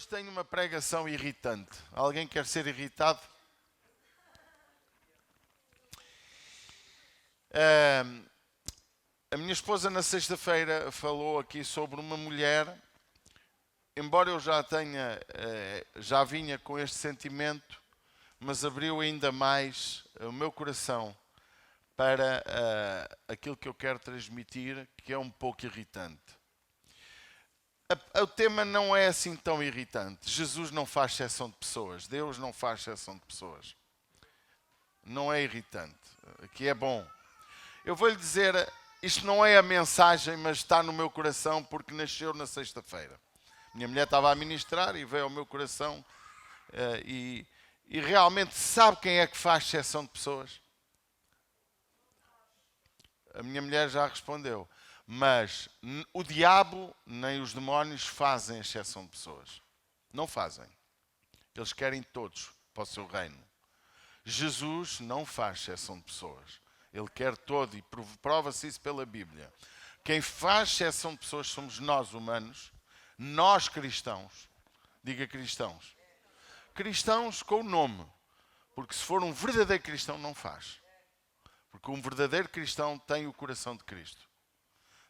hoje tenho uma pregação irritante. Alguém quer ser irritado? A minha esposa na sexta-feira falou aqui sobre uma mulher, embora eu já vinha com este sentimento, mas abriu ainda mais o meu coração para aquilo que eu quero transmitir, que é um pouco irritante. O tema não é assim tão irritante. Jesus não faz exceção de pessoas. Deus não faz exceção de pessoas. Não é irritante. Aqui é bom. Eu vou-lhe dizer, isto não é a mensagem, mas está no meu coração porque nasceu na sexta-feira. Minha mulher estava a ministrar e veio ao meu coração e realmente sabe quem é que faz exceção de pessoas? A minha mulher já respondeu. Mas o diabo nem os demónios fazem exceção de pessoas. Não fazem. Eles querem todos para o seu reino. Jesus não faz exceção de pessoas. Ele quer todo e prova-se isso pela Bíblia. Quem faz exceção de pessoas somos nós humanos, nós cristãos. Diga cristãos. Cristãos com o nome. Porque se for um verdadeiro cristão não faz. Porque um verdadeiro cristão tem o coração de Cristo.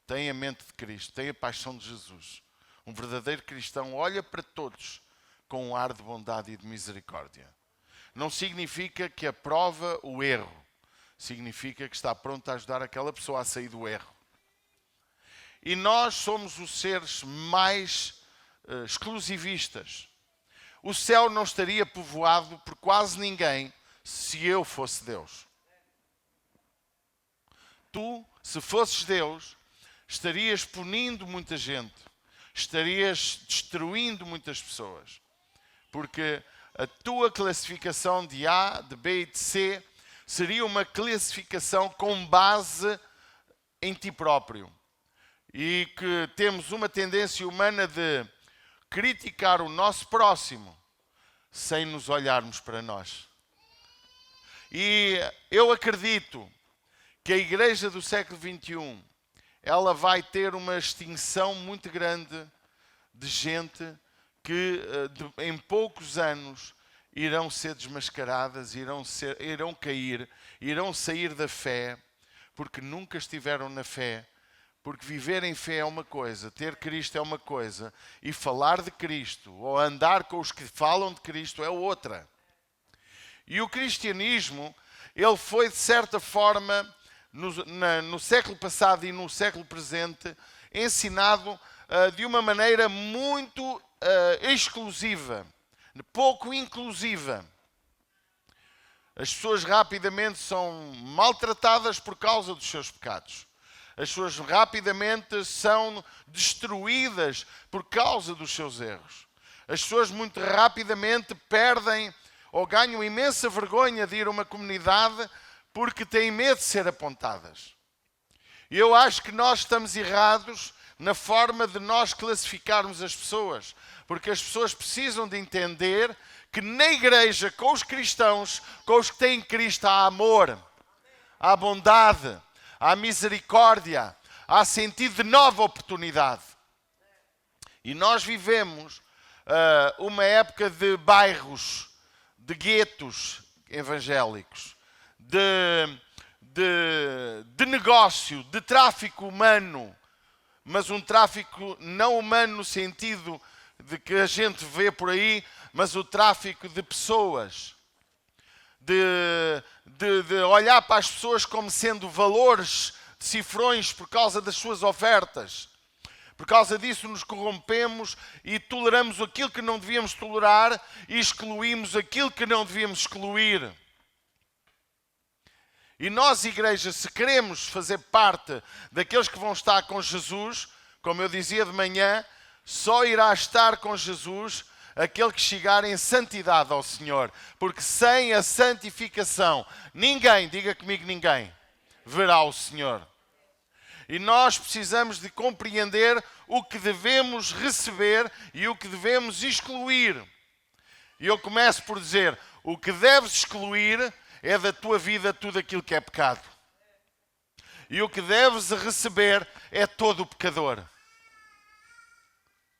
Tem a mente de Cristo, tem a paixão de Jesus. Um verdadeiro cristão olha para todos com um ar de bondade e de misericórdia. Não significa que aprova o erro. Significa que está pronto a ajudar aquela pessoa a sair do erro. E nós somos os seres mais exclusivistas. O céu não estaria povoado por quase ninguém se eu fosse Deus. Tu, se fosses Deus, estarias punindo muita gente, estarias destruindo muitas pessoas, porque a tua classificação de A, de B e de C seria uma classificação com base em ti próprio e que temos uma tendência humana de criticar o nosso próximo sem nos olharmos para nós. E eu acredito que a igreja do século XXI ela vai ter uma extinção muito grande de gente que em poucos anos irão ser desmascaradas, irão cair, irão sair da fé, porque nunca estiveram na fé, porque viver em fé é uma coisa, ter Cristo é uma coisa, e falar de Cristo, ou andar com os que falam de Cristo é outra. E o cristianismo, ele foi de certa forma no século passado e no século presente, ensinado de uma maneira muito exclusiva, pouco inclusiva. As pessoas rapidamente são maltratadas por causa dos seus pecados. As pessoas rapidamente são destruídas por causa dos seus erros. As pessoas muito rapidamente perdem ou ganham imensa vergonha de ir a uma comunidade porque têm medo de ser apontadas. E eu acho que nós estamos errados na forma de nós classificarmos as pessoas. Porque as pessoas precisam de entender que na igreja, com os cristãos, com os que têm Cristo, há amor, há bondade, há misericórdia, há sentido de nova oportunidade. E nós vivemos uma época de bairros, de guetos evangélicos, de negócio, de tráfico humano, mas um tráfico não humano no sentido de que a gente vê por aí, mas o tráfico de pessoas, de olhar para as pessoas como sendo valores, cifrões por causa das suas ofertas. Por causa disso nos corrompemos e toleramos aquilo que não devíamos tolerar e excluímos aquilo que não devíamos excluir. E nós, igreja, se queremos fazer parte daqueles que vão estar com Jesus, como eu dizia de manhã, só irá estar com Jesus aquele que chegar em santidade ao Senhor. Porque sem a santificação, ninguém, diga comigo ninguém, verá o Senhor. E nós precisamos de compreender o que devemos receber e o que devemos excluir. E eu começo por dizer, o que deves excluir é da tua vida tudo aquilo que é pecado. E o que deves receber é todo o pecador.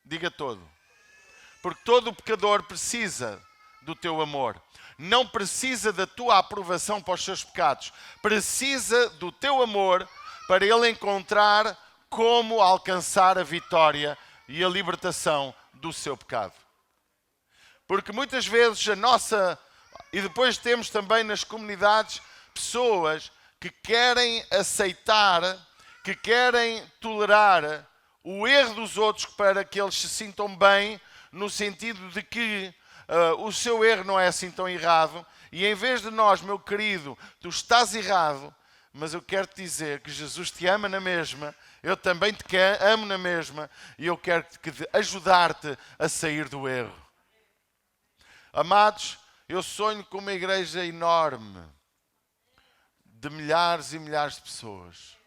Diga todo. Porque todo o pecador precisa do teu amor. Não precisa da tua aprovação para os seus pecados. Precisa do teu amor para ele encontrar como alcançar a vitória e a libertação do seu pecado. Porque muitas vezes e depois temos também nas comunidades pessoas que querem aceitar, que querem tolerar o erro dos outros para que eles se sintam bem, no sentido de que o seu erro não é assim tão errado. E em vez de nós, meu querido, tu estás errado, mas eu quero te dizer que Jesus te ama na mesma, eu também te amo na mesma, e eu quero ajudar-te a sair do erro. Amados, eu sonho com uma igreja enorme, de milhares e milhares de pessoas,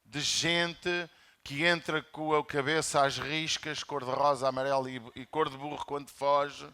de gente que entra com a cabeça às riscas, cor de rosa, amarelo e cor de burro quando foge,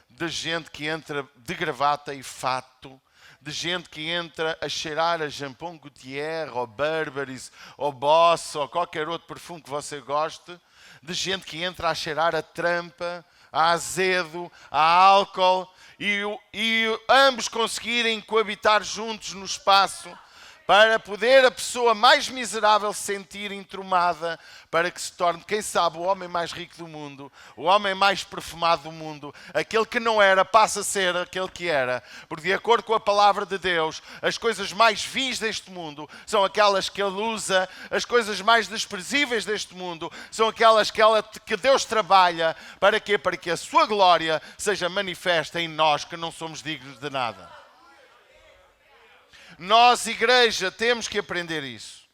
de gente que entra de gravata e fato, de gente que entra a cheirar a Jampon Gaultier, ou Burberry, ou Boss, ou qualquer outro perfume que você goste, de gente que entra a cheirar a trampa, a azedo, a álcool, e ambos conseguirem coabitar juntos no espaço, para poder a pessoa mais miserável se sentir entromada, para que se torne, quem sabe, o homem mais rico do mundo, o homem mais perfumado do mundo. Aquele que não era passa a ser aquele que era, porque de acordo com a palavra de Deus, as coisas mais vis deste mundo são aquelas que ele usa, as coisas mais desprezíveis deste mundo são aquelas que Deus trabalha. Para quê? Para que a sua glória seja manifesta em nós que não somos dignos de nada. Nós, igreja, temos que aprender isso.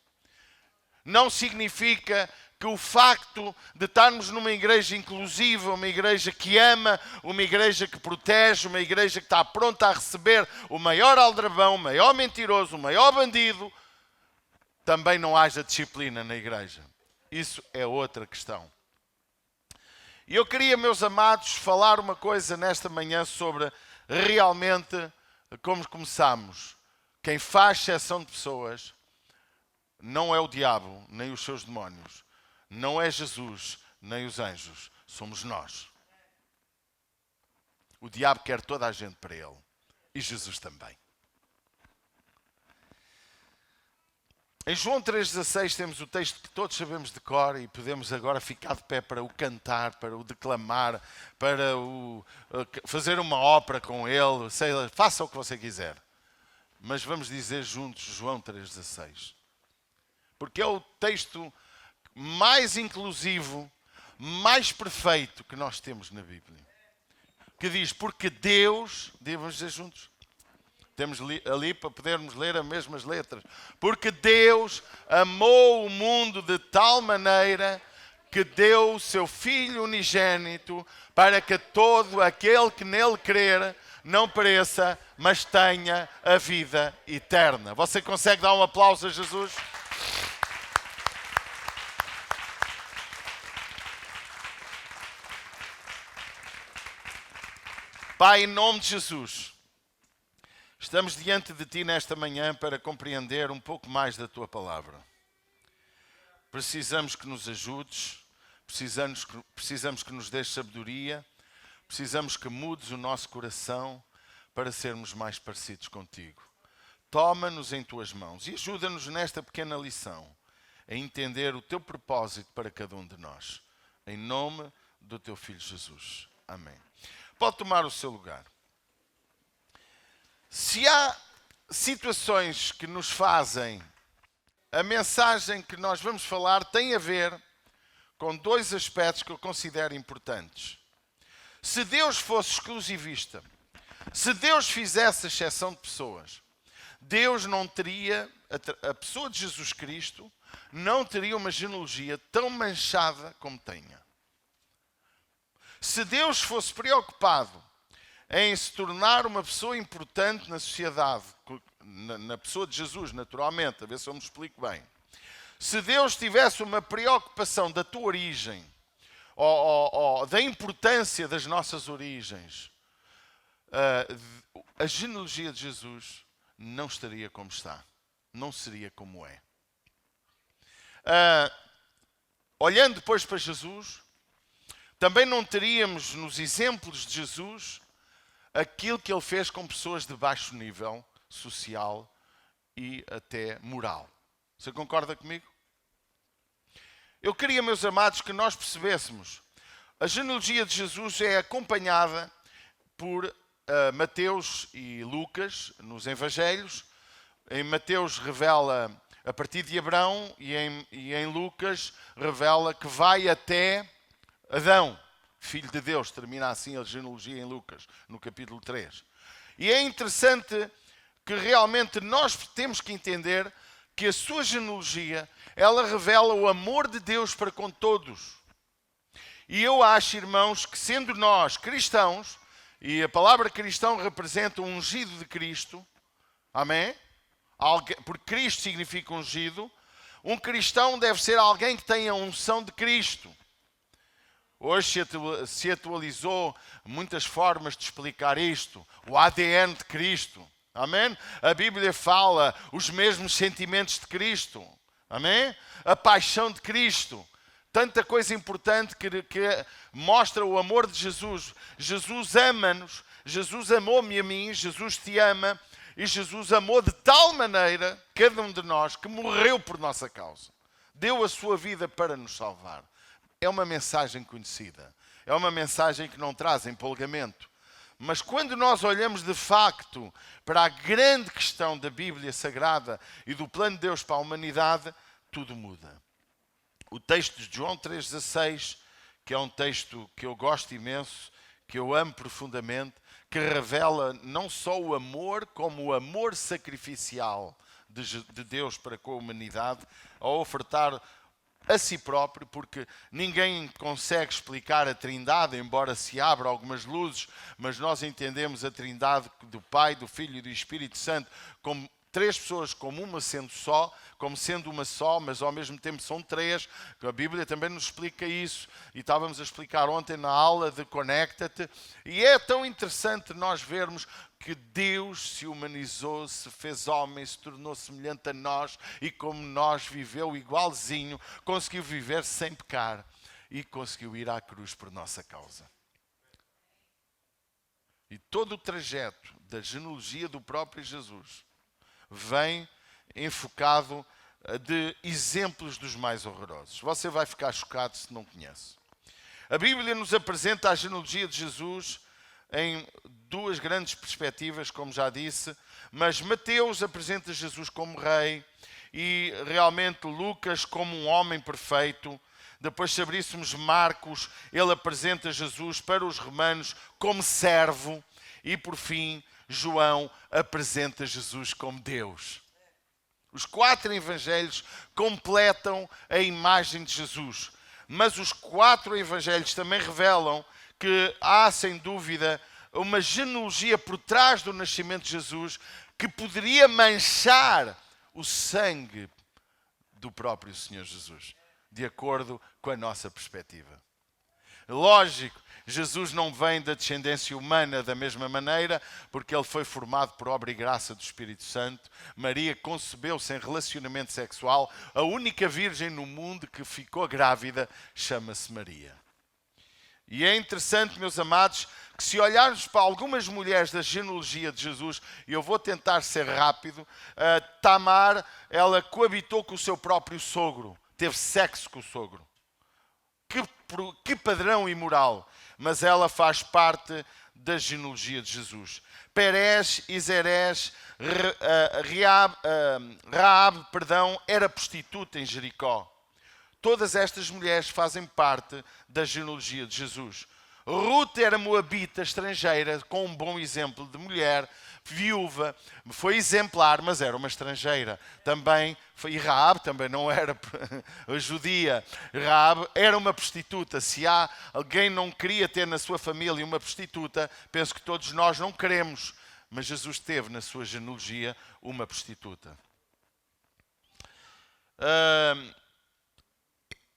Não significa que o facto de estarmos numa igreja inclusiva, uma igreja que ama, uma igreja que protege, uma igreja que está pronta a receber o maior aldrabão, o maior mentiroso, o maior bandido, também não haja disciplina na igreja. Isso é outra questão. E eu queria, meus amados, falar uma coisa nesta manhã sobre realmente como começamos. Quem faz exceção de pessoas não é o diabo, nem os seus demónios. Não é Jesus, nem os anjos. Somos nós. O diabo quer toda a gente para ele. E Jesus também. Em João 3,16 temos o texto que todos sabemos de cor e podemos agora ficar de pé para o cantar, para o declamar, para fazer uma ópera com ele. Sei lá, faça o que você quiser. Mas vamos dizer juntos João 3,16. Porque é o texto mais inclusivo, mais perfeito que nós temos na Bíblia. Que diz, porque Deus, vamos dizer juntos, temos ali para podermos ler as mesmas letras. Porque Deus amou o mundo de tal maneira que deu o seu Filho unigênito para que todo aquele que nele crer não pereça, mas tenha a vida eterna. Você consegue dar um aplauso a Jesus? Pai, em nome de Jesus, estamos diante de Ti nesta manhã para compreender um pouco mais da Tua palavra. Precisamos que nos ajudes, precisamos que nos deixes sabedoria, precisamos que mudes o nosso coração para sermos mais parecidos contigo. Toma-nos em tuas mãos e ajuda-nos nesta pequena lição a entender o teu propósito para cada um de nós. Em nome do teu Filho Jesus. Amém. Pode tomar o seu lugar. Se há situações que nos fazem, a mensagem que nós vamos falar tem a ver com dois aspectos que eu considero importantes. Se Deus fosse exclusivista, se Deus fizesse exceção de pessoas, Deus não teria, a pessoa de Jesus Cristo, não teria uma genealogia tão manchada como tenha. Se Deus fosse preocupado em se tornar uma pessoa importante na sociedade, na pessoa de Jesus, naturalmente, a ver se eu me explico bem. Se Deus tivesse uma preocupação da tua origem, ou da importância das nossas origens, a genealogia de Jesus não estaria como está. Não seria como é. Olhando depois para Jesus, também não teríamos nos exemplos de Jesus aquilo que ele fez com pessoas de baixo nível social e até moral. Você concorda comigo? Eu queria, meus amados, que nós percebêssemos. A genealogia de Jesus é acompanhada por Mateus e Lucas nos Evangelhos. Em Mateus revela a partir de Abraão e em Lucas revela que vai até Adão, filho de Deus. Termina assim a genealogia em Lucas, no capítulo 3. E é interessante que realmente nós temos que entender que a sua genealogia, ela revela o amor de Deus para com todos. E eu acho, irmãos, que sendo nós cristãos, e a palavra cristão representa o ungido de Cristo, amém? Porque Cristo significa ungido, um cristão deve ser alguém que tenha a unção de Cristo. Hoje se atualizou muitas formas de explicar isto, o ADN de Cristo, amém? A Bíblia fala os mesmos sentimentos de Cristo, amém? A paixão de Cristo. Tanta coisa importante que mostra o amor de Jesus. Jesus ama-nos, Jesus amou-me a mim, Jesus te ama, e Jesus amou de tal maneira cada um de nós que morreu por nossa causa. Deu a sua vida para nos salvar. É uma mensagem conhecida, é uma mensagem que não traz empolgamento. Mas quando nós olhamos de facto para a grande questão da Bíblia Sagrada e do plano de Deus para a humanidade, tudo muda. O texto de João 3,16, que é um texto que eu gosto imenso, que eu amo profundamente, que revela não só o amor, como o amor sacrificial de Deus para com a humanidade, ao ofertar a si próprio, porque ninguém consegue explicar a Trindade, embora se abra algumas luzes, mas nós entendemos a Trindade do Pai, do Filho e do Espírito Santo como três pessoas, como uma sendo só, como sendo uma só, mas ao mesmo tempo são três. A Bíblia também nos explica isso, e estávamos a explicar ontem na aula de Conecta-te, e é tão interessante nós vermos que Deus se humanizou, se fez homem, se tornou semelhante a nós, e como nós viveu igualzinho, conseguiu viver sem pecar, e conseguiu ir à cruz por nossa causa. E todo o trajeto da genealogia do próprio Jesus vem enfocado de exemplos dos mais horrorosos. Você vai ficar chocado se não conhece. A Bíblia nos apresenta a genealogia de Jesus em duas grandes perspectivas, como já disse, mas Mateus apresenta Jesus como rei e realmente Lucas como um homem perfeito. Depois, se abríssemos Marcos, ele apresenta Jesus para os romanos como servo. E por fim, João apresenta Jesus como Deus. Os 4 evangelhos completam a imagem de Jesus. Mas os 4 evangelhos também revelam que há, sem dúvida, uma genealogia por trás do nascimento de Jesus que poderia manchar o sangue do próprio Senhor Jesus, de acordo com a nossa perspectiva. Lógico, Jesus não vem da descendência humana da mesma maneira, porque ele foi formado por obra e graça do Espírito Santo. Maria concebeu sem relacionamento sexual. A única virgem no mundo que ficou grávida chama-se Maria. E é interessante, meus amados, que se olharmos para algumas mulheres da genealogia de Jesus, e eu vou tentar ser rápido, Tamar, ela coabitou com o seu próprio sogro, teve sexo com o sogro. Que padrão imoral, mas ela faz parte da genealogia de Jesus. Perez e Zerés, Raab, era prostituta em Jericó. Todas estas mulheres fazem parte da genealogia de Jesus. Ruth era moabita, estrangeira, com um bom exemplo de mulher, viúva, foi exemplar, mas era uma estrangeira. Também, e Raab também não era judia. Raab era uma prostituta. Se há alguém não queria ter na sua família uma prostituta, penso que todos nós não queremos. Mas Jesus teve na sua genealogia uma prostituta.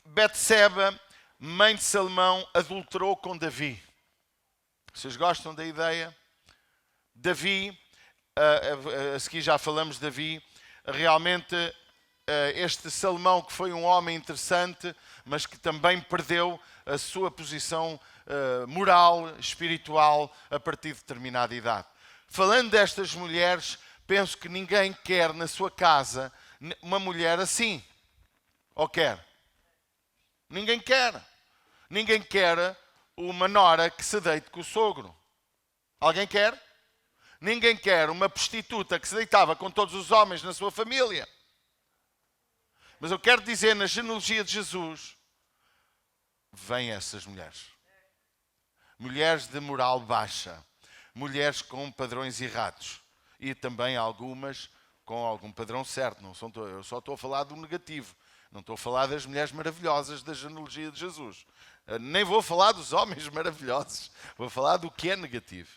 Betseba, mãe de Salomão, adulterou com Davi. Vocês gostam da ideia? Davi, a seguir já falamos de Davi, realmente este Salomão, que foi um homem interessante, mas que também perdeu a sua posição moral, espiritual, a partir de determinada idade. Falando destas mulheres, penso que ninguém quer na sua casa uma mulher assim. Ou quer? Ninguém quer. Ninguém quer uma nora que se deite com o sogro. Alguém quer? Ninguém quer uma prostituta que se deitava com todos os homens na sua família. Mas eu quero dizer, na genealogia de Jesus, vêm essas mulheres. Mulheres de moral baixa. Mulheres com padrões errados. E também algumas com algum padrão certo. Eu só estou a falar do negativo. Não estou a falar das mulheres maravilhosas da genealogia de Jesus. Nem vou falar dos homens maravilhosos. Vou falar do que é negativo.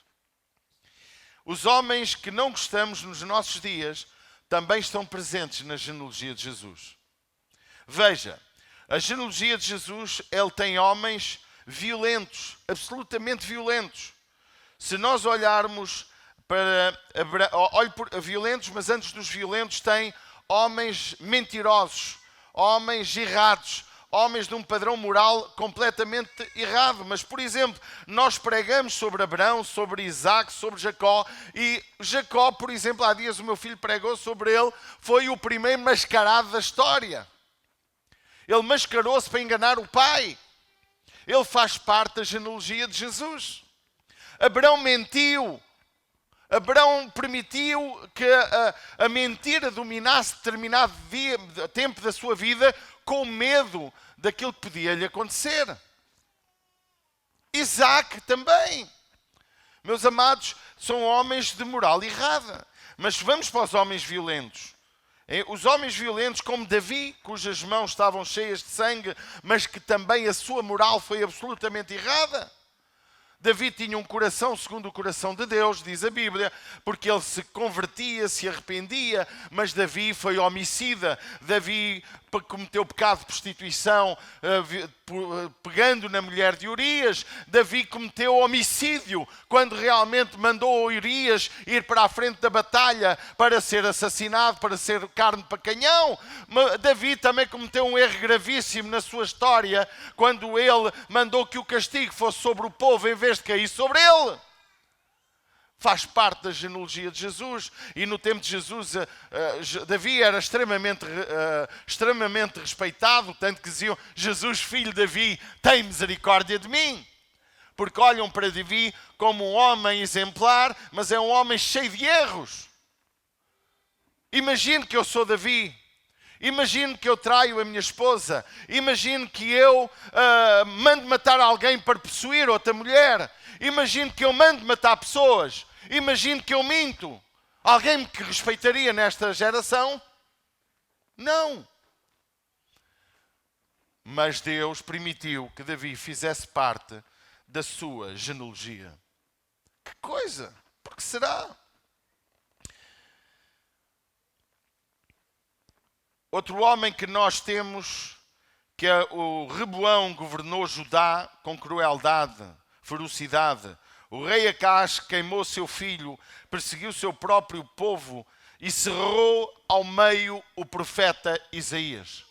Os homens que não gostamos nos nossos dias também estão presentes na genealogia de Jesus. Veja, a genealogia de Jesus, ele tem homens violentos, absolutamente violentos. Se nós olharmos para... Olhe por violentos, mas antes dos violentos tem homens mentirosos, homens errados, homens de um padrão moral completamente errado. Mas, por exemplo, nós pregamos sobre Abraão, sobre Isaac, sobre Jacó, e Jacó, por exemplo, há dias o meu filho pregou sobre ele, foi o primeiro mascarado da história. Ele mascarou-se para enganar o pai. Ele faz parte da genealogia de Jesus. Abraão mentiu. Abraão permitiu que a mentira dominasse determinado tempo da sua vida com medo daquilo que podia lhe acontecer. Isaac também. Meus amados, são homens de moral errada. Mas vamos para os homens violentos. Os homens violentos como Davi, cujas mãos estavam cheias de sangue, mas que também a sua moral foi absolutamente errada. Davi tinha um coração segundo o coração de Deus, diz a Bíblia, porque ele se convertia, se arrependia, mas Davi foi homicida. Davi cometeu pecado de prostituição, pegando na mulher de Urias. Davi cometeu homicídio quando realmente mandou Urias ir para a frente da batalha para ser assassinado, para ser carne para canhão. Davi também cometeu um erro gravíssimo na sua história quando ele mandou que o castigo fosse sobre o povo em vez de cair sobre ele. Faz parte da genealogia de Jesus. E no tempo de Jesus, Davi era extremamente respeitado, tanto que diziam: Jesus, filho de Davi, tem misericórdia de mim. Porque olham para Davi como um homem exemplar, mas é um homem cheio de erros. Imagine que eu sou Davi. Imagine que eu traio a minha esposa. Imagine que eu mando matar alguém para possuir outra mulher. Imagine que eu mando matar pessoas. Imagine que eu minto. Alguém me respeitaria nesta geração? Não. Mas Deus permitiu que Davi fizesse parte da sua genealogia. Que coisa! Por que será? Outro homem que nós temos, que é o Reboão, governou Judá com crueldade, ferocidade. O rei Acás queimou seu filho, perseguiu seu próprio povo e cerrou ao meio o profeta Isaías.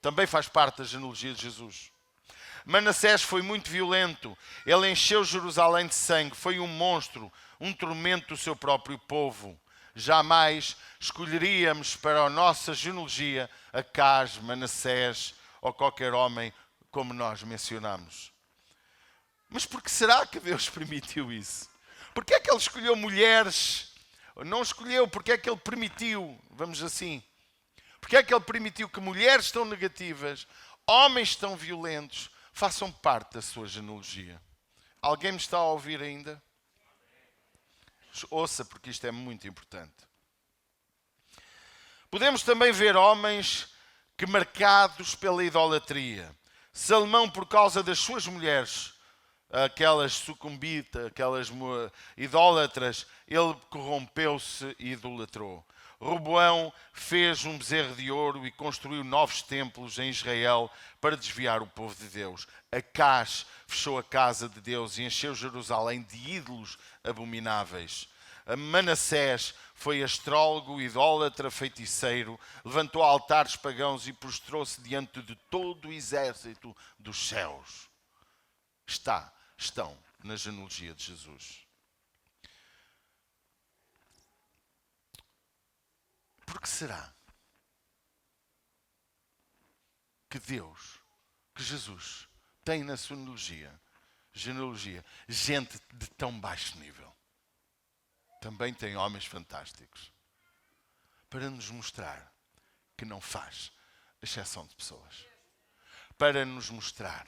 Também faz parte da genealogia de Jesus. Manassés foi muito violento. Ele encheu Jerusalém de sangue. Foi um monstro, um tormento do seu próprio povo. Jamais escolheríamos para a nossa genealogia Acás, Manassés ou qualquer homem como nós mencionamos. Mas por que será que Deus permitiu isso? Por que é que Ele escolheu mulheres? Não escolheu, porque é que Ele permitiu, vamos assim. Porque é que Ele permitiu que mulheres tão negativas, homens tão violentos, façam parte da sua genealogia? Alguém me está a ouvir ainda? Ouça, porque isto é muito importante. Podemos também ver homens que marcados pela idolatria. Salomão, por causa das suas mulheres, aquelas sucumbitas, aquelas idólatras, ele corrompeu-se e idolatrou. Roboão fez um bezerro de ouro e construiu novos templos em Israel para desviar o povo de Deus. Acás fechou a casa de Deus e encheu Jerusalém de ídolos abomináveis. Manassés foi astrólogo, idólatra, feiticeiro, levantou altares pagãos e prostrou-se diante de todo o exército dos céus. Estão na genealogia de Jesus. Por que será que Deus, que Jesus, tem na sua genealogia, gente de tão baixo nível? Também tem homens fantásticos. Para nos mostrar que não faz exceção de pessoas. Para nos mostrar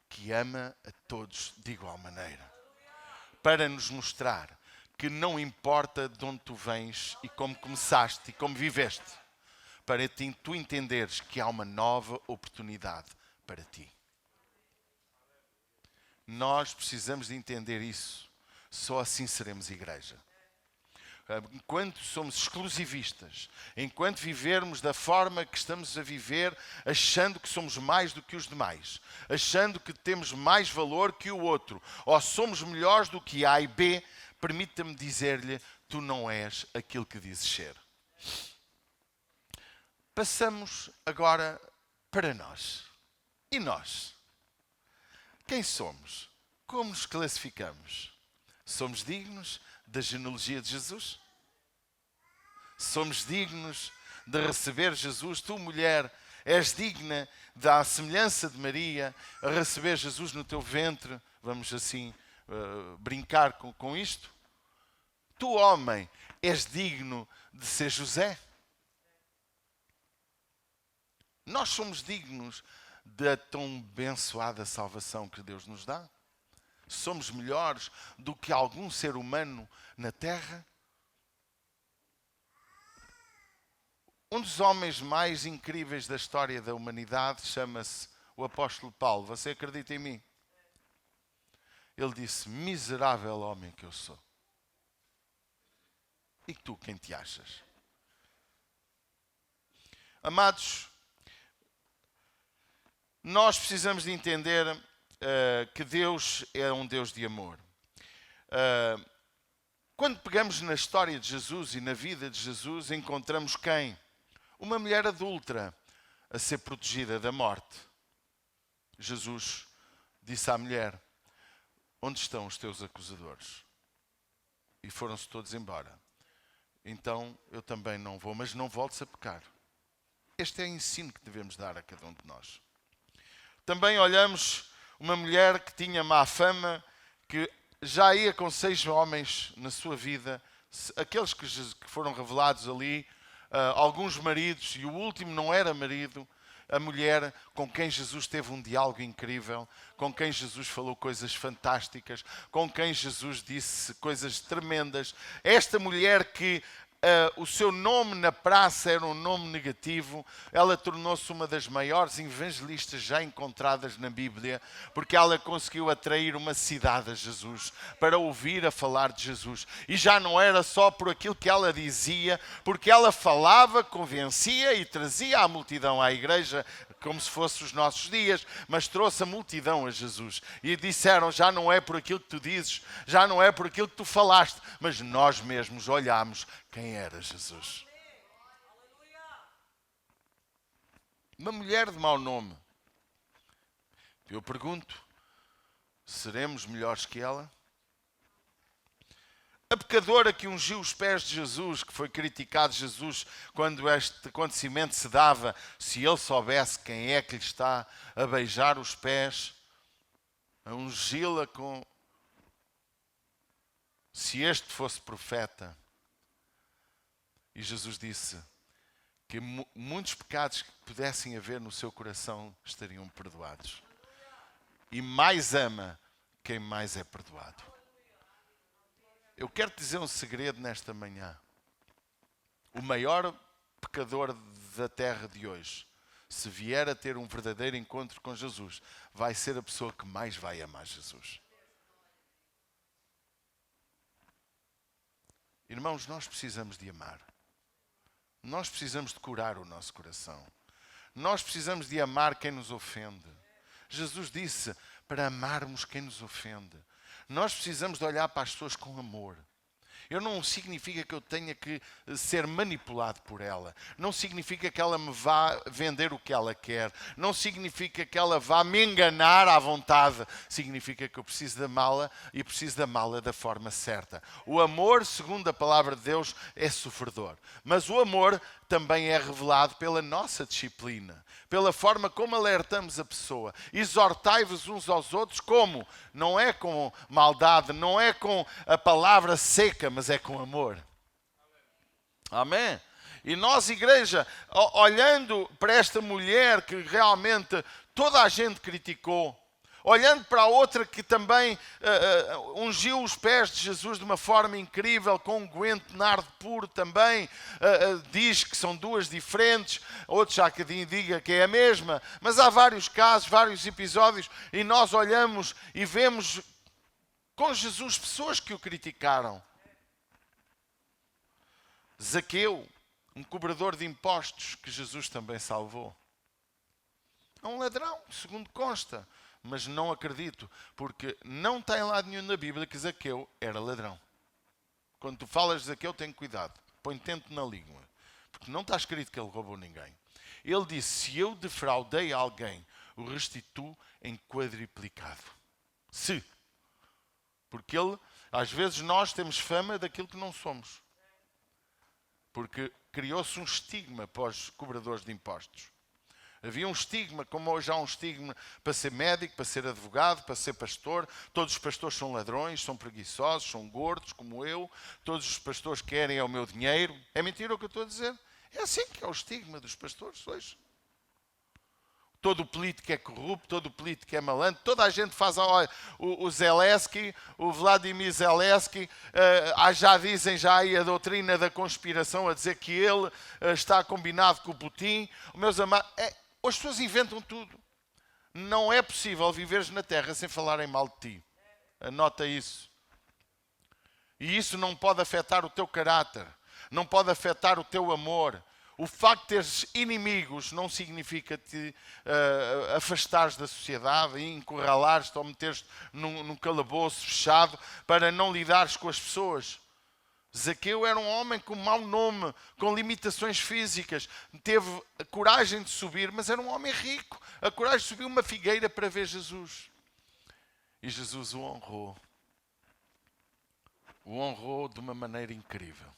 que ama a todos de igual maneira. Para nos mostrar que não importa de onde tu vens e como começaste e como viveste. Para tu entenderes que há uma nova oportunidade para ti. Nós precisamos de entender isso. Só assim seremos igreja. Enquanto somos exclusivistas, enquanto vivermos da forma que estamos a viver, achando que somos mais do que os demais, achando que temos mais valor que o outro, ou somos melhores do que A e B, permita-me dizer-lhe, tu não és aquilo que dizes ser. Passamos agora para nós. E nós? Quem somos? Como nos classificamos? Somos dignos da genealogia de Jesus? Somos dignos de receber Jesus? Tu, mulher, és digna da semelhança de Maria a receber Jesus no teu ventre? Vamos assim brincar com isto? Tu, homem, és digno de ser José? Nós somos dignos da tão abençoada salvação que Deus nos dá? Somos melhores do que algum ser humano na terra? Um dos homens mais incríveis da história da humanidade chama-se o apóstolo Paulo. Você acredita em mim? Ele disse, miserável homem que eu sou. E tu, quem te achas? Amados, nós precisamos de entender que Deus é um Deus de amor. Quando pegamos na história de Jesus e na vida de Jesus, encontramos quem? Uma mulher adúltera a ser protegida da morte. Jesus disse à mulher, onde estão os teus acusadores? E foram-se todos embora. Então eu também não vou, mas não voltes a pecar. Este é o ensino que devemos dar a cada um de nós. Também olhamos uma mulher que tinha má fama, que já ia com 6 homens na sua vida, aqueles que foram revelados ali, alguns maridos, e o último não era marido, a mulher com quem Jesus teve um diálogo incrível, com quem Jesus falou coisas fantásticas, com quem Jesus disse coisas tremendas. Esta mulher que o seu nome na praça era um nome negativo, ela tornou-se uma das maiores evangelistas já encontradas na Bíblia, porque ela conseguiu atrair uma cidade a Jesus, para ouvir a falar de Jesus. E já não era só por aquilo que ela dizia, porque ela falava, convencia e trazia a multidão à igreja, como se fosse os nossos dias, mas trouxe a multidão a Jesus. E disseram, já não é por aquilo que tu dizes, já não é por aquilo que tu falaste, mas nós mesmos olhámos quem era Jesus. Uma mulher de mau nome. Eu pergunto, seremos melhores que ela? A pecadora que ungiu os pés de Jesus, que foi criticado de Jesus quando este acontecimento se dava, se ele soubesse quem é que lhe está a beijar os pés, a ungi-la com... Se este fosse profeta. E Jesus disse que muitos pecados que pudessem haver no seu coração estariam perdoados. E mais ama quem mais é perdoado. Eu quero te dizer um segredo nesta manhã. O maior pecador da terra de hoje, se vier a ter um verdadeiro encontro com Jesus, vai ser a pessoa que mais vai amar Jesus. Irmãos, nós precisamos de amar. Nós precisamos de curar o nosso coração. Nós precisamos de amar quem nos ofende. Jesus disse para amarmos quem nos ofende. Nós precisamos de olhar para as pessoas com amor. Não significa que eu tenha que ser manipulado por ela. Não significa que ela me vá vender o que ela quer. Não significa que ela vá me enganar à vontade. Significa que eu preciso de amá-la e preciso de amá-la da forma certa. O amor, segundo a palavra de Deus, é sofredor. Mas o amor também é revelado pela nossa disciplina, pela forma como alertamos a pessoa. Exortai-vos uns aos outros como? Não é com maldade, não é com a palavra seca, mas é com amor. Amém? E nós, igreja, olhando para esta mulher que realmente toda a gente criticou, olhando para a outra que também ungiu os pés de Jesus de uma forma incrível, com um unguento de nardo puro também, diz que são duas diferentes, outros já que diga que é a mesma, mas há vários casos, vários episódios, e nós olhamos e vemos com Jesus pessoas que o criticaram. Zaqueu, um cobrador de impostos que Jesus também salvou. É um ladrão, segundo consta. Mas não acredito, porque não está em lado nenhum na Bíblia que Zaqueu era ladrão. Quando tu falas de Zaqueu, tem cuidado. Põe tento na língua. Porque não está escrito que ele roubou ninguém. Ele disse, se eu defraudei alguém, o restituo em quadriplicado. Se. Porque às vezes nós temos fama daquilo que não somos. Porque criou-se um estigma para os cobradores de impostos. Havia um estigma, como hoje há um estigma para ser médico, para ser advogado, para ser pastor. Todos os pastores são ladrões, são preguiçosos, são gordos, como eu. Todos os pastores querem o meu dinheiro. É mentira o que eu estou a dizer? É assim que é o estigma dos pastores hoje. Todo político é corrupto, todo político é malandro. Toda a gente faz... Olha, o Zelensky, o Vladimir Zelensky, já dizem já aí a doutrina da conspiração a dizer que ele está combinado com o Putin. Meus amados... As pessoas inventam tudo. Não é possível viveres na Terra sem falarem mal de ti. Anota isso. E isso não pode afetar o teu caráter. Não pode afetar o teu amor. O facto de teres inimigos não significa te afastares da sociedade e encurralares-te ou meteres num calabouço fechado para não lidares com as pessoas. Zaqueu era um homem com mau nome, com limitações físicas. Teve a coragem de subir, mas era um homem rico. A coragem de subir uma figueira para ver Jesus. E Jesus o honrou. O honrou de uma maneira incrível.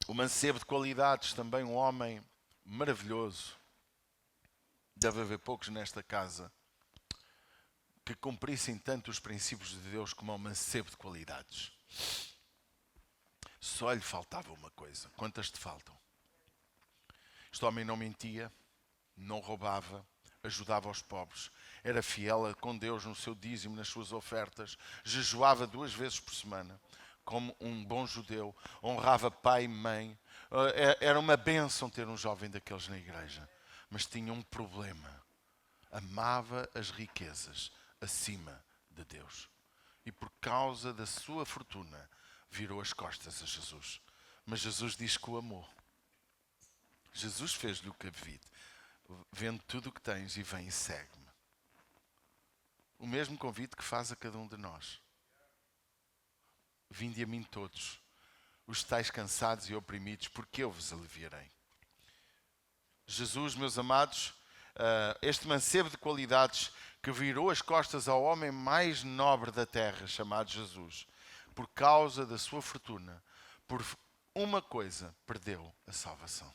O mancebo de qualidades, também um homem maravilhoso. Deve haver poucos nesta casa que cumprissem tanto os princípios de Deus como o mancebo de qualidades. Só lhe faltava uma coisa. Quantas te faltam? Este homem não mentia, não roubava, ajudava os pobres, era fiel com Deus no seu dízimo, nas suas ofertas, jejuava 2 vezes por semana, como um bom judeu, honrava pai e mãe. Era uma bênção ter um jovem daqueles na igreja, mas tinha um problema. Amava as riquezas acima de Deus. E por causa da sua fortuna, virou as costas a Jesus. Mas Jesus diz que o amou. Jesus fez-lhe o cabide. Vende tudo o que tens e vem e segue-me. O mesmo convite que faz a cada um de nós. Vinde a mim todos, os estáis cansados e oprimidos, porque eu vos aliviarei. Jesus, meus amados, este mancebo de qualidades que virou as costas ao homem mais nobre da terra, chamado Jesus, por causa da sua fortuna, por uma coisa, perdeu a salvação.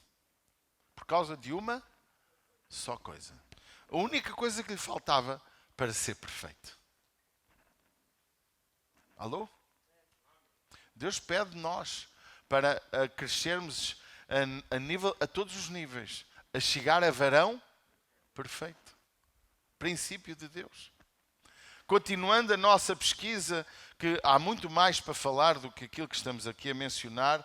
Por causa de uma só coisa. A única coisa que lhe faltava para ser perfeito. Alô? Deus pede de nós para crescermos a todos os níveis, a chegar a varão perfeito. Princípio de Deus. Continuando a nossa pesquisa, que há muito mais para falar do que aquilo que estamos aqui a mencionar,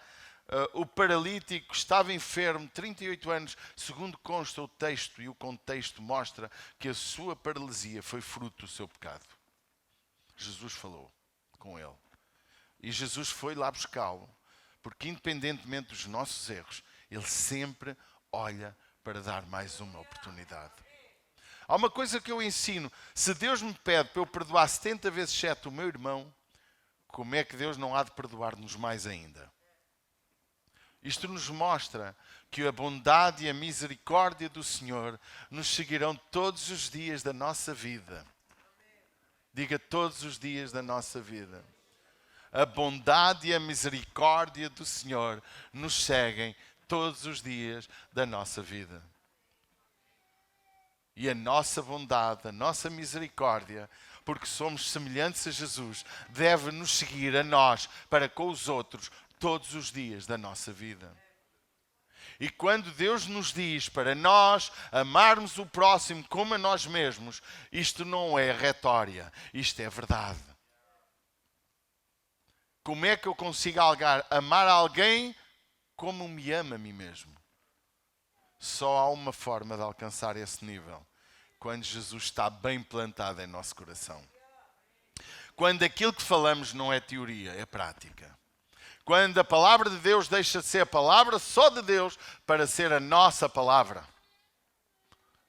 o paralítico estava enfermo, 38 anos, segundo consta o texto, e o contexto mostra que a sua paralisia foi fruto do seu pecado. Jesus falou com ele. E Jesus foi lá buscá-lo, porque independentemente dos nossos erros, ele sempre olha para dar mais uma oportunidade. Há uma coisa que eu ensino. Se Deus me pede para eu perdoar 70 vezes 7 o meu irmão, como é que Deus não há de perdoar-nos mais ainda? Isto nos mostra que a bondade e a misericórdia do Senhor nos seguirão todos os dias da nossa vida. Diga, todos os dias da nossa vida. A bondade e a misericórdia do Senhor nos seguem todos os dias da nossa vida. E a nossa bondade, a nossa misericórdia, porque somos semelhantes a Jesus, deve nos seguir a nós para com os outros todos os dias da nossa vida. E quando Deus nos diz para nós amarmos o próximo como a nós mesmos, isto não é retória, isto é verdade. Como é que eu consigo amar alguém como me ama a mim mesmo? Só há uma forma de alcançar esse nível. Quando Jesus está bem plantado em nosso coração. Quando aquilo que falamos não é teoria, é prática. Quando a palavra de Deus deixa de ser a palavra só de Deus para ser a nossa palavra.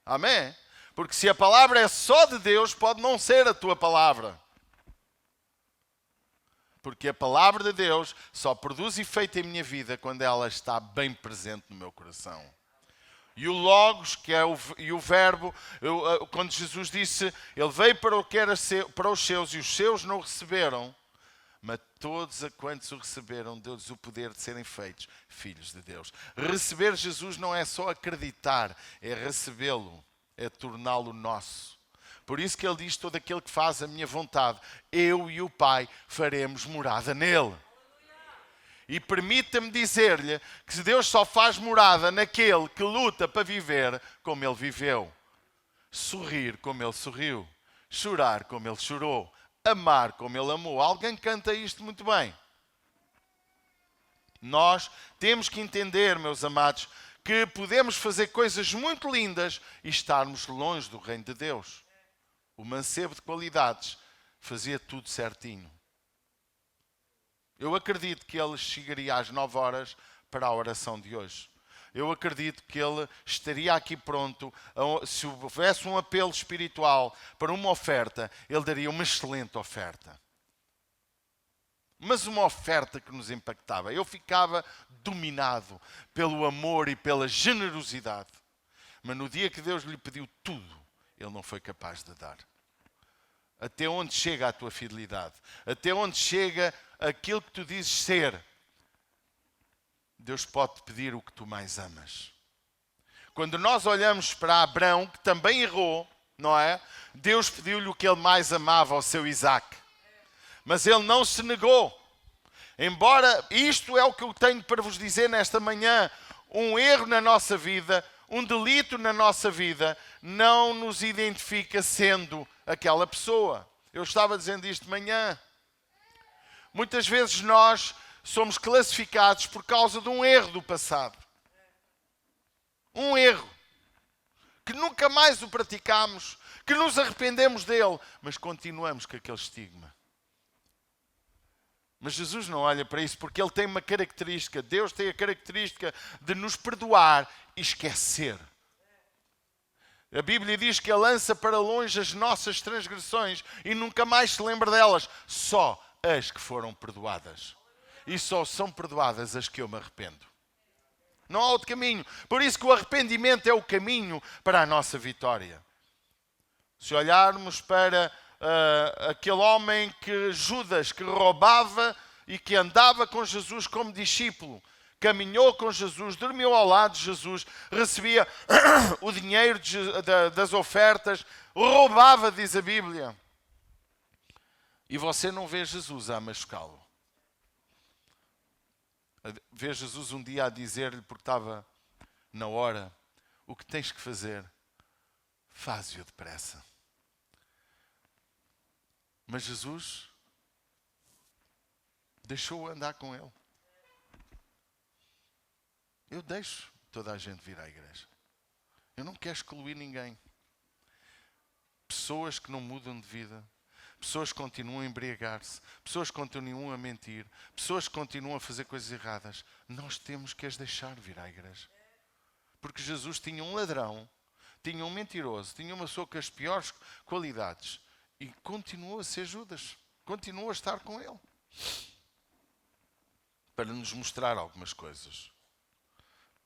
Amém? Porque se a palavra é só de Deus, pode não ser a tua palavra. Porque a palavra de Deus só produz efeito em minha vida quando ela está bem presente no meu coração. E o Logos, que é o Verbo, quando Jesus disse, Ele veio para o que era para os seus e os seus não o receberam, mas todos a quantos o receberam, deu-lhes o poder de serem feitos filhos de Deus. Receber Jesus não é só acreditar, é recebê-lo, é torná-lo nosso. Por isso que Ele diz, todo aquele que faz a minha vontade, eu e o Pai faremos morada nele. E permita-me dizer-lhe que Deus só faz morada naquele que luta para viver como Ele viveu. Sorrir como Ele sorriu. Chorar como Ele chorou. Amar como Ele amou. Alguém canta isto muito bem. Nós temos que entender, meus amados, que podemos fazer coisas muito lindas e estarmos longe do reino de Deus. O mancebo de qualidades fazia tudo certinho. Eu acredito que ele chegaria às 9 horas para a oração de hoje. Eu acredito que ele estaria aqui pronto. Se houvesse um apelo espiritual para uma oferta, ele daria uma excelente oferta. Mas uma oferta que nos impactava. Eu ficava dominado pelo amor e pela generosidade. Mas no dia que Deus lhe pediu tudo, ele não foi capaz de dar. Até onde chega a tua fidelidade? Até onde chega aquilo que tu dizes ser? Deus pode te pedir o que tu mais amas. Quando nós olhamos para Abraão, que também errou, não é? Deus pediu-lhe o que ele mais amava ao seu Isaac. Mas ele não se negou. Embora isto é o que eu tenho para vos dizer nesta manhã, um erro na nossa vida, um delito na nossa vida, não nos identifica sendo aquela pessoa. Eu estava dizendo isto de manhã. Muitas vezes nós somos classificados por causa de um erro do passado. Um erro. Que nunca mais o praticamos, que nos arrependemos dele, mas continuamos com aquele estigma. Mas Jesus não olha para isso porque ele tem uma característica. Deus tem a característica de nos perdoar e esquecer. A Bíblia diz que ele lança para longe as nossas transgressões e nunca mais se lembra delas. Só as que foram perdoadas. E só são perdoadas as que eu me arrependo. Não há outro caminho. Por isso que o arrependimento é o caminho para a nossa vitória. Se olharmos para aquele homem que Judas, que roubava e que andava com Jesus como discípulo, caminhou com Jesus, dormiu ao lado de Jesus, recebia o dinheiro das ofertas, roubava, diz a Bíblia. E você não vê Jesus a machucá-lo. Vê Jesus um dia a dizer-lhe, porque estava na hora, o que tens que fazer, faz-o depressa. Mas Jesus deixou-o andar com ele. Eu deixo toda a gente vir à igreja. Eu não quero excluir ninguém. Pessoas que não mudam de vida. Pessoas que continuam a embriagar-se. Pessoas que continuam a mentir. Pessoas que continuam a fazer coisas erradas. Nós temos que as deixar vir à igreja. Porque Jesus tinha um ladrão tinha um mentiroso, tinha uma pessoa com as piores qualidades e continuou a ser Judas, continuou a estar com ele para nos mostrar algumas coisas.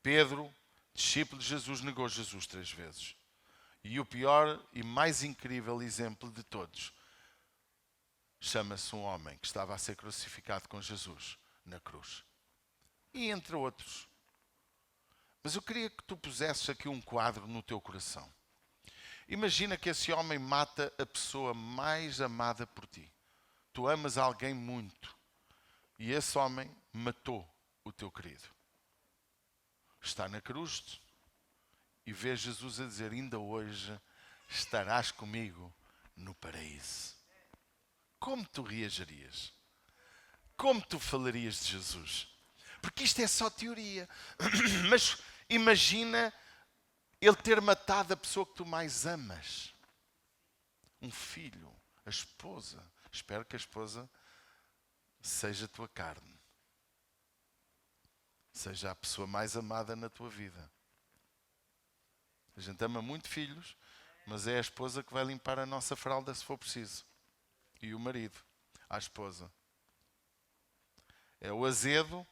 Pedro, discípulo de Jesus, negou Jesus 3 vezes. E o pior e mais incrível exemplo de todos chama-se um homem que estava a ser crucificado com Jesus na cruz. E entre outros. Mas eu queria que tu pusesses aqui um quadro no teu coração. Imagina que esse homem mata a pessoa mais amada por ti. Tu amas alguém muito. E esse homem matou o teu querido. Está na cruz e vê Jesus a dizer: ainda hoje estarás comigo no paraíso. Como tu reagirias? Como tu falarias de Jesus? Porque isto é só teoria. Mas imagina ele ter matado a pessoa que tu mais amas. Um filho, a esposa. Espero que a esposa seja a tua carne. Seja a pessoa mais amada na tua vida. A gente ama muito filhos, mas é a esposa que vai limpar a nossa fralda se for preciso. E o marido, a esposa. É o azedo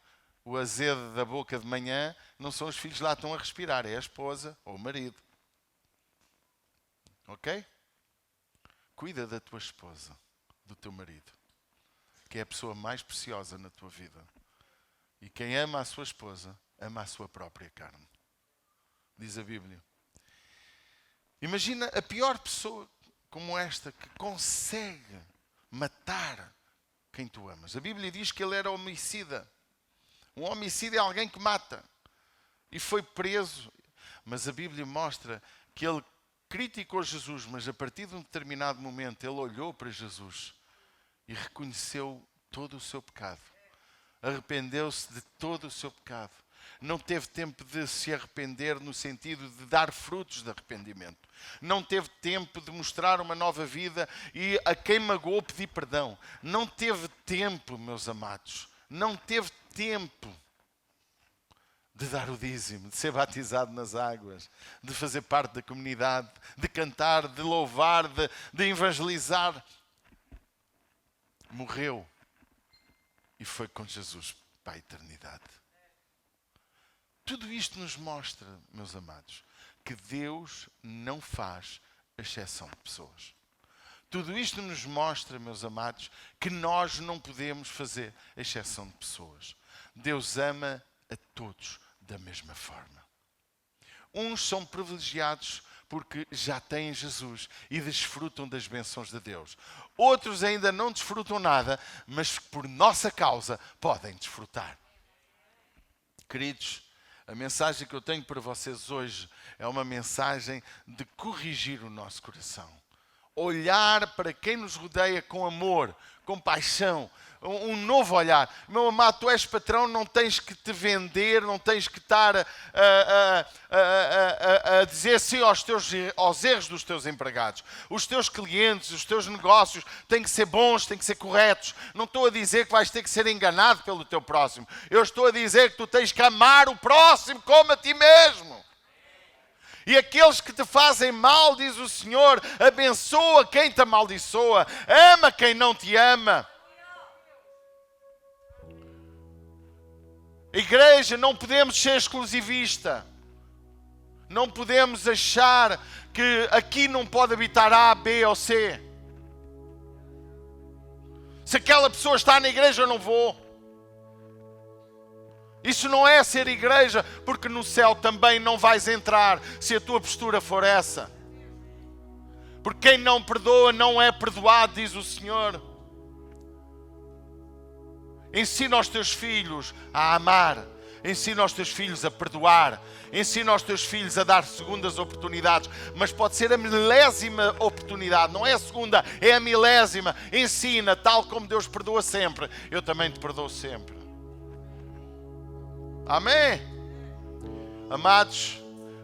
da boca de manhã, não são os filhos lá que estão a respirar, é a esposa ou o marido. Ok? Cuida da tua esposa, do teu marido, que é a pessoa mais preciosa na tua vida. E quem ama a sua esposa, ama a sua própria carne. Diz a Bíblia. Imagina a pior pessoa como esta que consegue matar quem tu amas. A Bíblia diz que ele era homicida. Um homicida é alguém que mata. E foi preso. Mas a Bíblia mostra que ele criticou Jesus, mas a partir de um determinado momento ele olhou para Jesus e reconheceu todo o seu pecado. Arrependeu-se de todo o seu pecado. Não teve tempo de se arrepender no sentido de dar frutos de arrependimento. Não teve tempo de mostrar uma nova vida e a quem magoou pedir perdão. Não teve tempo, meus amados. Não teve tempo de dar o dízimo, de ser batizado nas águas, de fazer parte da comunidade, de cantar, de louvar, de evangelizar. Morreu e foi com Jesus para a eternidade. Tudo isto nos mostra, meus amados, que Deus não faz exceção de pessoas. Tudo isto nos mostra, meus amados, que nós não podemos fazer exceção de pessoas. Deus ama a todos da mesma forma. Uns são privilegiados porque já têm Jesus e desfrutam das bênçãos de Deus. Outros ainda não desfrutam nada, mas por nossa causa podem desfrutar. Queridos, a mensagem que eu tenho para vocês hoje é uma mensagem de corrigir o nosso coração. Olhar para quem nos rodeia com amor, com paixão, um novo olhar. Meu amado, tu és patrão, não tens que te vender, não tens que estar a dizer sim aos erros dos teus empregados. Os teus clientes, os teus negócios têm que ser bons, têm que ser corretos. Não estou a dizer que vais ter que ser enganado pelo teu próximo. Eu estou a dizer que tu tens que amar o próximo como a ti mesmo. E aqueles que te fazem mal, diz o Senhor, abençoa quem te amaldiçoa, ama quem não te ama. Igreja, não podemos ser exclusivista. Não podemos achar que aqui não pode habitar A, B ou C. Se aquela pessoa está na igreja, eu não vou. Isso não é ser igreja, porque no céu também não vais entrar se a tua postura for essa. Porque quem não perdoa não é perdoado, diz o Senhor. Ensina aos teus filhos a amar. Ensina aos teus filhos a perdoar. Ensina aos teus filhos a dar segundas oportunidades. Mas pode ser a milésima oportunidade. Não é a segunda, é a milésima. Ensina, tal como Deus perdoa sempre. Eu também te perdoo sempre. Amém? Amados,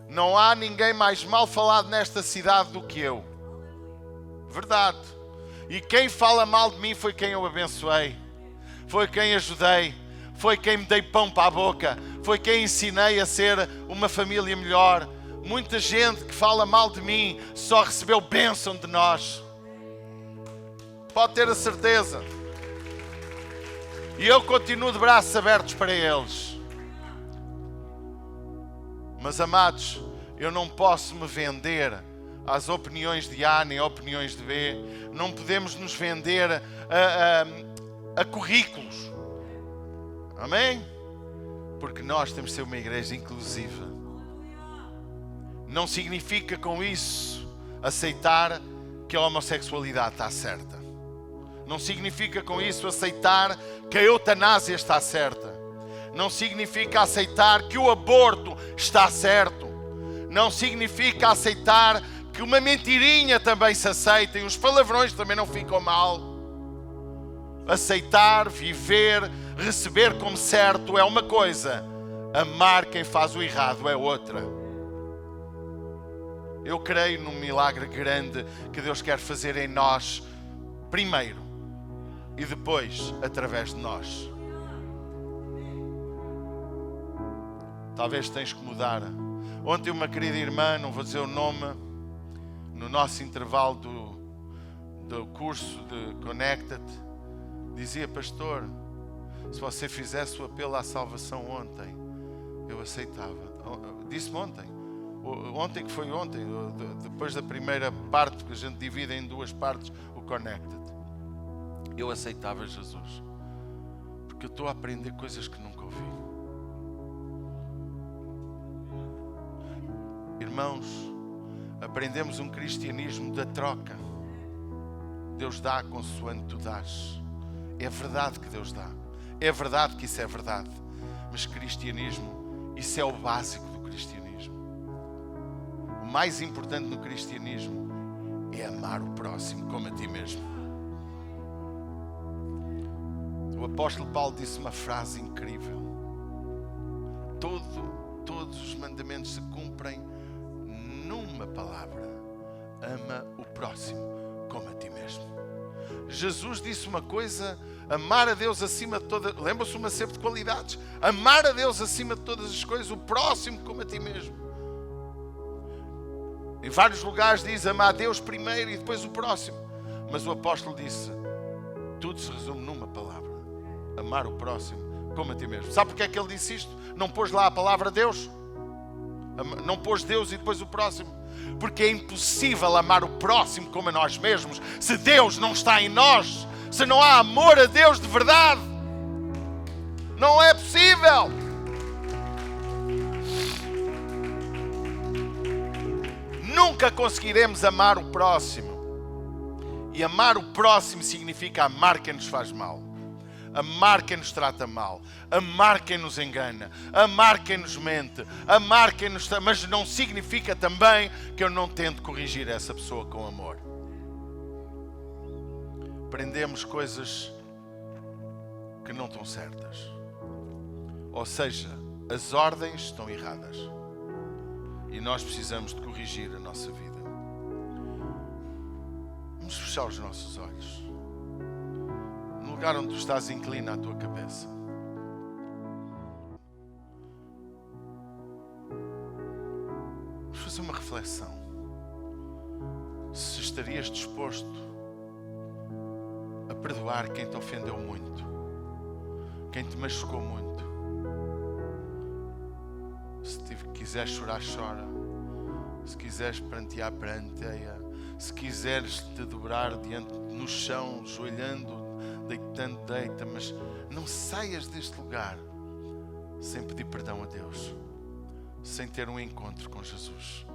não há ninguém mais mal falado nesta cidade do que eu. Verdade. E quem fala mal de mim foi quem eu abençoei. Foi quem ajudei. Foi quem me dei pão para a boca. Foi quem ensinei a ser uma família melhor. Muita gente que fala mal de mim só recebeu bênção de nós. Pode ter a certeza. E eu continuo de braços abertos para eles. Mas, amados, eu não posso me vender às opiniões de A nem opiniões de B. Não podemos nos vender a currículos. Amém? Porque nós temos de ser uma igreja inclusiva. Não significa com isso aceitar que a homossexualidade está certa. Não significa com isso aceitar que a eutanásia está certa. Não significa aceitar que o aborto está certo. Não significa aceitar que uma mentirinha também se aceita e os palavrões também não ficam mal. Aceitar, viver, receber como certo é uma coisa. Amar quem faz o errado é outra. Eu creio num milagre grande que Deus quer fazer em nós, primeiro, e depois através de nós. Talvez tens que mudar. Ontem uma querida irmã, não vou dizer o nome, no nosso intervalo do curso de Connected, dizia: pastor, se você fizesse o apelo à salvação ontem, eu aceitava. Disse-me ontem que foi ontem, depois da primeira parte, que a gente divide em duas partes, o Connected. Eu aceitava Jesus, porque eu estou a aprender coisas que nunca ouvi. Irmãos, aprendemos um cristianismo da troca. Deus dá consoante tu dás. É verdade que Deus dá. É verdade que isso é verdade. Mas cristianismo, isso é o básico do cristianismo. O mais importante no cristianismo é amar o próximo como a ti mesmo. O apóstolo Paulo disse uma frase incrível: todos os mandamentos se cumprem numa palavra: ama o próximo como a ti mesmo. Jesus disse uma coisa: amar a Deus acima de todas. Lembra-se uma sempre de qualidades: amar a Deus acima de todas as coisas, o próximo como a ti mesmo. Em vários lugares diz amar a Deus primeiro e depois o próximo. Mas o apóstolo disse: tudo se resume numa palavra: amar o próximo como a ti mesmo. Sabe porque é que ele disse isto? Não pôs lá a palavra Deus? Não pôs Deus e depois o próximo? Porque é impossível amar o próximo como a nós mesmos se Deus não está em nós, se não há amor a Deus de verdade. Não é possível. Nunca conseguiremos amar o próximo. E amar o próximo significa amar quem nos faz mal, amar quem nos trata mal, amar quem nos engana, amar quem nos mente, amar quem nos... Mas não significa também que eu não tento corrigir essa pessoa com amor. Aprendemos coisas que não estão certas. Ou seja, as ordens estão erradas. E nós precisamos de corrigir a nossa vida. Vamos fechar os nossos olhos. No lugar onde tu estás, inclina a tua cabeça. Vamos fazer uma reflexão. Se estarias disposto a perdoar quem te ofendeu muito, quem te machucou muito. Se quiseres chorar, chora. Se quiseres prantear, pranteia. Se quiseres te dobrar no chão, joelhando, deitando, deita. Mas não saias deste lugar sem pedir perdão a Deus, sem ter um encontro com Jesus.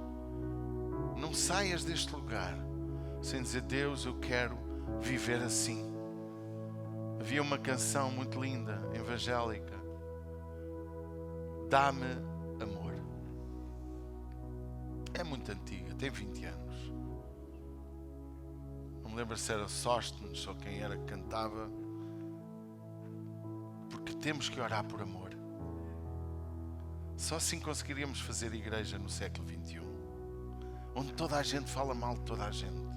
Não saias deste lugar sem dizer: Deus, eu quero viver assim. Havia uma canção muito linda, evangélica: dá-me amor. É muito antiga, tem 20 anos. Não me lembro se era Sóstenes ou quem era que cantava. Porque temos que orar por amor. Só assim conseguiríamos fazer igreja no século XXI, onde toda a gente fala mal de toda a gente,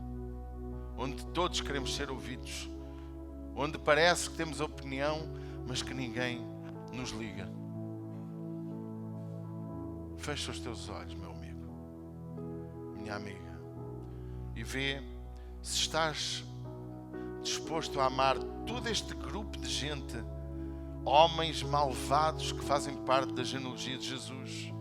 onde todos queremos ser ouvidos, onde parece que temos opinião, mas que ninguém nos liga. Fecha os teus olhos, meu amigo. minha amiga, e vê se estás disposto a amar todo este grupo de gente, homens malvados que fazem parte da genealogia de Jesus,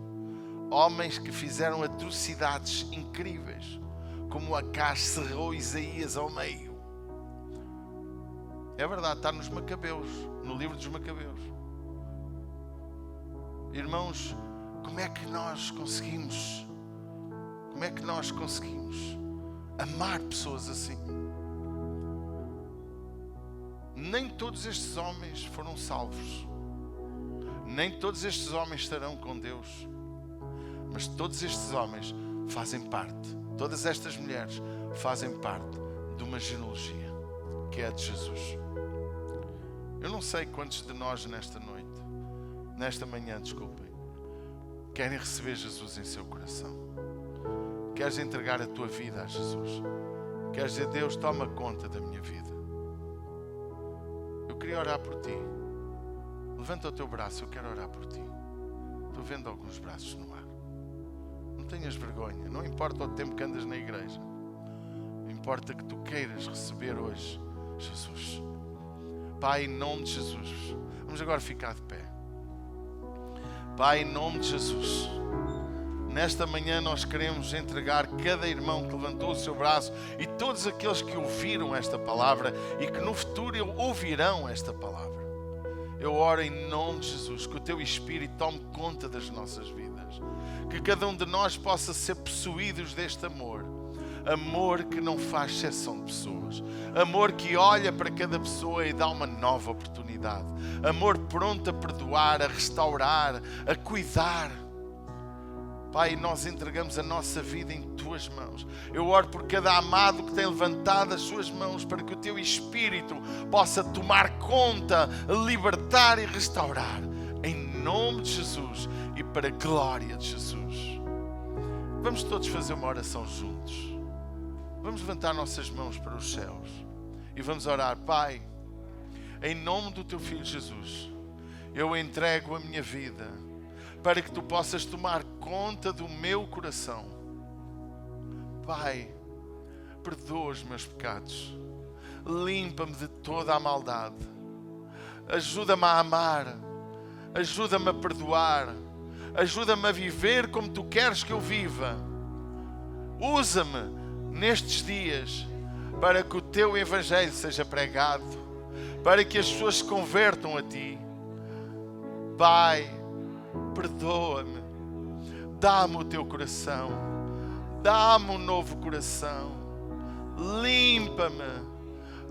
homens que fizeram atrocidades incríveis, como Acás cerrou Isaías ao meio. É verdade, está nos Macabeus, no livro dos Macabeus. Irmãos, como é que nós conseguimos amar pessoas assim? Nem todos estes homens foram salvos. Nem todos estes homens estarão com Deus. Mas todos estes homens fazem parte, todas estas mulheres fazem parte de uma genealogia que é a de Jesus. Eu não sei quantos de nós nesta manhã, querem receber Jesus em seu coração. Queres entregar a tua vida a Jesus. Queres dizer: Deus, toma conta da minha vida. Eu queria orar por ti. Levanta o teu braço, eu quero orar por ti. Estou vendo alguns braços no ar. Não tenhas vergonha, não importa o tempo que andas na igreja. Importa que tu queiras receber hoje Jesus. Pai, em nome de Jesus, vamos agora ficar de pé. Pai, em nome de Jesus, nesta manhã nós queremos entregar cada irmão que levantou o seu braço e todos aqueles que ouviram esta palavra e que no futuro ouvirão esta palavra. Eu oro em nome de Jesus que o Teu Espírito tome conta das nossas vidas, que cada um de nós possa ser possuídos deste amor. Amor que não faz exceção de pessoas. Amor que olha para cada pessoa e dá uma nova oportunidade. Amor pronto a perdoar, a restaurar, a cuidar. Pai, nós entregamos a nossa vida em Tuas mãos. Eu oro por cada amado que tem levantado as suas mãos para que o Teu Espírito possa tomar conta, libertar e restaurar. Em nome de Jesus e para a glória de Jesus. Vamos todos fazer uma oração juntos. Vamos levantar nossas mãos para os céus e vamos orar. Pai, em nome do Teu Filho Jesus, eu entrego a minha vida para que Tu possas tomar conta do meu coração. Pai, perdoa os meus pecados, limpa-me de toda a maldade, ajuda-me a amar, ajuda-me a perdoar, ajuda-me a viver como Tu queres que eu viva. Usa-me nestes dias para que o Teu Evangelho seja pregado, para que as pessoas se convertam a Ti. Pai, perdoa-me, dá-me o Teu coração, dá-me um novo coração, limpa-me,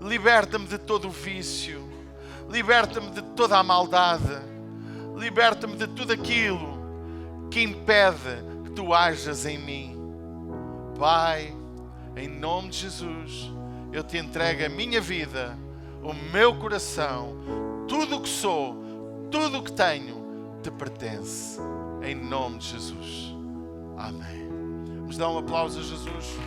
liberta-me de todo o vício, liberta-me de toda a maldade, liberta-me de tudo aquilo que impede que Tu hajas em mim. Pai, em nome de Jesus, eu Te entrego a minha vida, o meu coração, tudo o que sou, tudo o que tenho, Te pertence. Em nome de Jesus. Amém. Vamos dar um aplauso a Jesus.